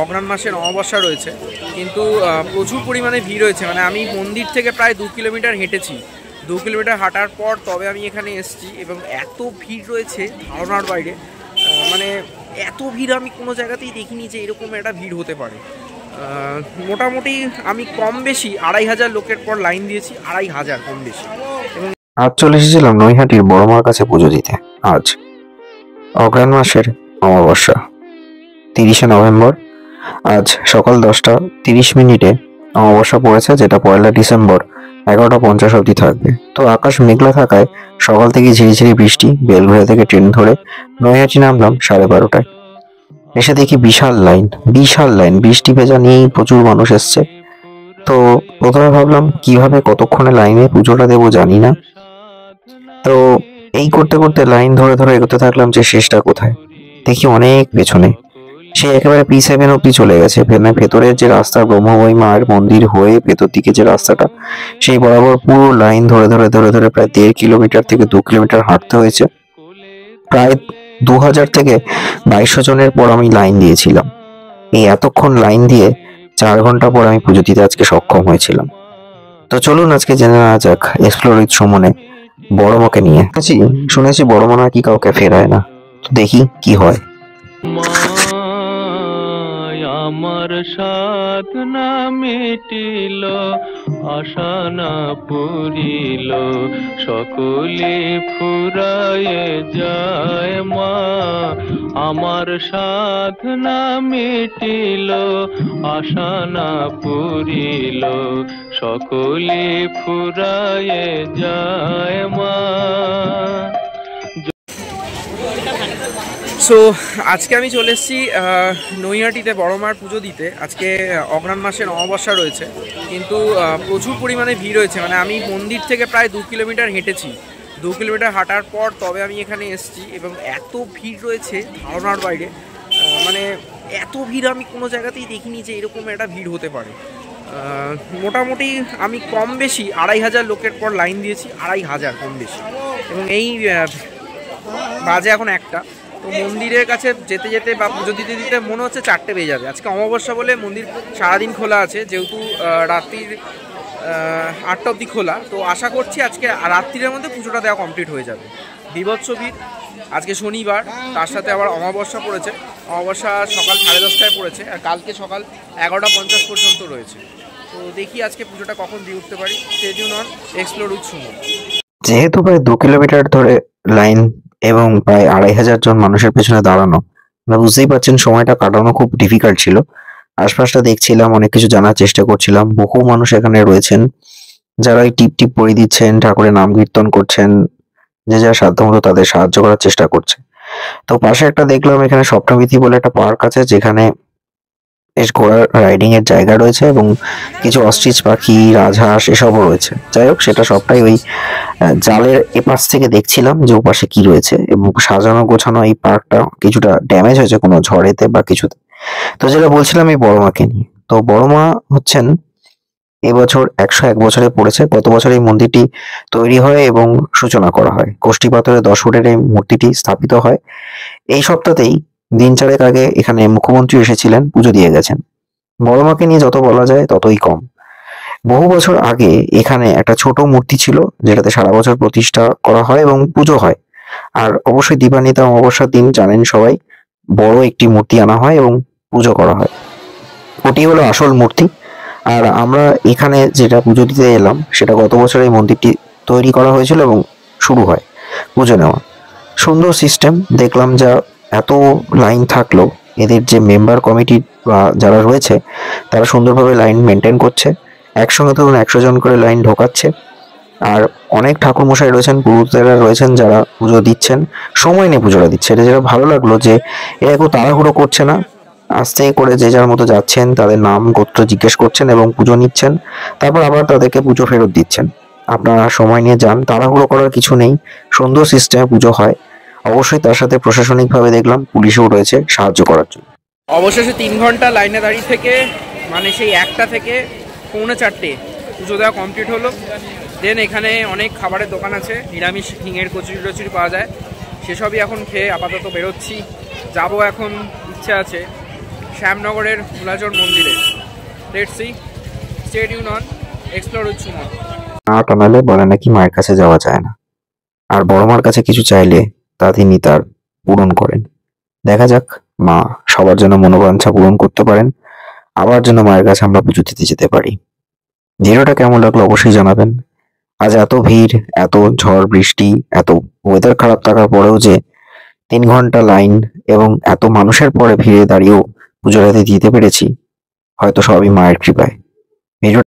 অগ্রহায়ণ মাসের অমাবস্যা রয়েছে, কিন্তু প্রচুর পরিমাণে ভিড় রয়েছে। মানে আমি মন্দির থেকে প্রায় 2 কিলোমিটার হেঁটেছি। 2 কিলোমিটার হাঁটার পর তবে আমি এখানে এসেছি, এবং এত ভিড় রয়েছে ধারণার বাইরে। মানে এত ভিড় আমি কোনো জায়গাতেই দেখিনি যে এরকম একটা ভিড় হতে পারে। মোটামুটি আমি কম বেশি 2500 লোকের পর লাইন দিয়েছি, 2500 কম বেশি। এবং আজ চলে এসেছিলাম নৈহাটির বড়মার কাছে পুজো দিতে। আজ অগ্রহায়ণ মাসের অমাবস্যা, 30শে নভেম্বর। আজ সকাল 10:30 অমাবস্যা পড়েছে, যেটা 1 ডিসেম্বর 11:50 অবধি থাকবে। তো আকাশ মেঘলা থাকায় সকাল থেকে ঝিরিঝিরি বৃষ্টি। বেলঘড়িয়া থেকে ট্রেন ধরে নৈহাটি নামলাম 12:30টায়। এসে দেখি বিশাল লাইন, বৃষ্টি ভেজা নিয়েই প্রচুর মানুষ এসছে। তো প্রথমে ভাবলাম কিভাবে কতক্ষণে লাইনে পুজোটা দেবো জানি না। তো এই করতে করতে লাইন ধরে ধরে এগোতে থাকলাম যে শেষটা কোথায়। দেখি অনেক পেছনে, সে একেবারে P7 অব্দি চলে গেছে। ভেতরের যে রাস্তা, ব্রহ্মময়ী মায়ের মন্দির হয়ে ভেতর দিকে যে রাস্তাটা, সেই বরাবর পুরো লাইন ধরে ধরে ধরে ধরে প্রায় 1.5 কিলোমিটার থেকে 2 কিলোমিটার হাঁটতে হয়েছে। প্রায় 2000 থেকে 2200 জনের পর আমি লাইন দিয়েছিলাম। এই এতক্ষণ লাইন দিয়ে 4 ঘন্টা পর আমি পুজো দিতে আজকে সক্ষম হয়েছিলাম। তো চলুন আজকে জেনে নেওয়া যাক এক্সপ্লোর উইথ সুমনে বড়মাকে নিয়ে। শুনেছি বড়মা নাকি কাউকে ফেরায় না, তো দেখি কি হয়। আমার সাধনা মিটিল, আশা না পুরিল, সকলে ফুরায়ে যায় মা। আমার সাধনা মিটিল, আশা না পুরিল, সকলে ফুরায়ে যায় মা। সো আজকে আমি চলে এসেছি নৈহাটিতে বড়মার পুজো দিতে। আজকে অগ্রহায়ণ মাসের অমাবস্যা রয়েছে, কিন্তু প্রচুর পরিমাণে ভিড় রয়েছে। মানে আমি মন্দির থেকে প্রায় 2 কিলোমিটার হেঁটেছি। 2 কিলোমিটার হাঁটার পর তবে আমি এখানে এসেছি, এবং এত ভিড় রয়েছে ধারণার বাইরে। মানে এত ভিড় আমি কোনো জায়গাতেই দেখিনি যে এরকম একটা ভিড় হতে পারে। মোটামুটি আমি কম বেশি 2500 লোকের পর লাইন দিয়েছি, 2500 কম বেশি। এবং এই বাজে এখন 1টা। তো মন্দিরের কাছে যেতে যেতে বা পুজো দিতে দিতে মনে হচ্ছে 4টে বেজে যাবে। আজকে অমাবস্যা বলে মন্দির সারাদিন খোলা আছে, যেহেতু রাত্রির 8টা অবধি খোলা। তো আশা করছি আজকে রাত্রির মধ্যে পুজোটা দেওয়া কমপ্লিট হয়ে যাবে। বিভৎস ভিড়। আজকে শনিবার, তার সাথে আবার অমাবস্যা পড়েছে। অমাবস্যা সকাল 10:30টায় পড়েছে, আর কালকে সকাল 11:50 পর্যন্ত রয়েছে। তো দেখি আজকে পুজোটা কখন দিয়ে উঠতে পারি। Stay tune on explore with Suman. যেহেতু প্রায় 2 কিলোমিটার ধরে লাইন এবং প্রায় 2500 জন মানুষের পেছনে দাঁড়ানো, বুঝতেই পারছেন সময়টা কাটানো খুব ডিফিকাল্ট ছিল। আশপাশটা দেখছিলাম, অনেক কিছু জানার চেষ্টা করছিলাম। বহু মানুষ এখানে রয়েছেন যারা এই টিপ টিপ পরিয়ে দিচ্ছেন, ঠাকুরের নাম কীর্তন করছেন, যে যার সাধ্যমতো তাদের সাহায্য করার চেষ্টা করছে। তো পাশে একটা দেখলাম এখানে স্বপ্নবিথি বলে একটা পার্ক আছে, যেখানে বেশ ঘোড়ার রাইডিং এর জায়গা রয়েছে এবং কিছু অস্ট্রিচ পাখি, রাজহাঁস এসবও রয়েছে। যাই হোক, সেটা সবটাই ওই জালের এপাশ থেকে দেখছিলাম যে ওপাশে কি রয়েছে। এবং সাজানো গোছানো এই পার্কটা কিছুটা ড্যামেজ হয়েছে কোনো ঝড়েতে বা কিছুতে। তো যেটা বলছিলাম এই বড়মাকে নিয়ে, তো বড়মা হচ্ছেন এবছর 101 বছরে পড়েছে। গত বছর এই মন্দিরটি তৈরি হয় এবং সূচনা করা হয়। কোষ্ঠী পাথরে 10 ফুটের এই মূর্তিটি স্থাপিত হয়। এই সপ্তাহতেই দিন 4 আগে এখানে মুখ্যমন্ত্রী এসেছিলেন, পুজো দিয়ে গেছেন। বড়মাকে নিয়ে যত বলা যায় ততই কম। বহু বছর আগে এখানে একটা ছোট মূর্তি ছিল, যেটাতে সারা বছর প্রতিষ্ঠা করা হয় এবং পুজো হয়। আর অবশ্যই দীপান্বিতা অমাবস্যার দিন জানেন সবাই, বড় একটি মূর্তি আনা হয় এবং পুজো করা হয়। ওটি হলো আসল মূর্তি। আর আমরা এখানে যেটা পুজো দিতে এলাম, সেটা গত বছর এই মন্দিরটি তৈরি করা হয়েছিল এবং শুরু হয় পুজো নেওয়া। সুন্দর সিস্টেম দেখলাম। যা এত লাইন থাকলো, এদের যে মেম্বার কমিটি বা যারা রয়েছে তারা সুন্দরভাবে লাইন মেনটেন করছে। একসঙ্গে ধরুন 100 জন করে লাইন ঢোকাচ্ছে। আর অনেক ঠাকুরমশাই রয়েছেন, পুরোহিতরা রয়েছেন যারা পুজো দিচ্ছেন, সময় নিয়ে পুজোটা দিচ্ছে। এটা যেটা ভালো লাগলো যে এরা কেউ তাড়াহুড়ো করছে না, আস্তে করে যে যার মতো যাচ্ছেন, তাদের নাম গোত্র জিজ্ঞেস করছেন এবং পুজো নিচ্ছেন, তারপর আবার তাদেরকে পুজো ফেরত দিচ্ছেন। আপনারা সময় নিয়ে যান, তাড়াহুড়ো করার কিছু নেই, সুন্দর সিস্টেমে পুজো হয়। অবশ্যই তার সাথে প্রশাসনিকভাবে দেখলাম পুলিশও রয়েছে সাহায্য করার জন্য। অবশেষে 3 ঘন্টা লাইনে দাঁড়িয়ে থেকে, মানে সেই 1টা থেকে 3:45 পুজো দেওয়া কমপ্লিট হলো। দেন এখানে অনেক খাবারের দোকান আছে, নিরামিষ হিঙের কচুরি টচুরি পাওয়া যায়, সেসবই এখন খেয়ে আপাতত বেরোচ্ছি। যাবো এখন, ইচ্ছা আছে শ্যামনগরের ভোলাচর মন্দিরে। Let's see, stay tune on explore with Suman. না টানালে বলে নাকি মায়ের কাছে যাওয়া যায় না, আর বড় মার কাছে কিছু চাইলে তা তিনি তার পূরণ করেন। দেখা যাক মা সবার জন্য মনোবাঞ্ছা পূরণ করতে পারেন, আবার যেন মায়ের কাছে আমরা পুজো দিতে যেতে পারি। ভিডিওটা কেমন লাগলো অবশ্যই জানাবেন। আজ এত ভিড়, এত ঝড় বৃষ্টি, এত ওয়েদার খারাপ থাকার পরেও যে 3 ঘন্টা লাইন এবং এত মানুষের পরে ভিড়ে দাঁড়িয়েও পুজোটাতে দিতে পেরেছি, হয়তো সবই মায়ের কৃপায়। ভিডিও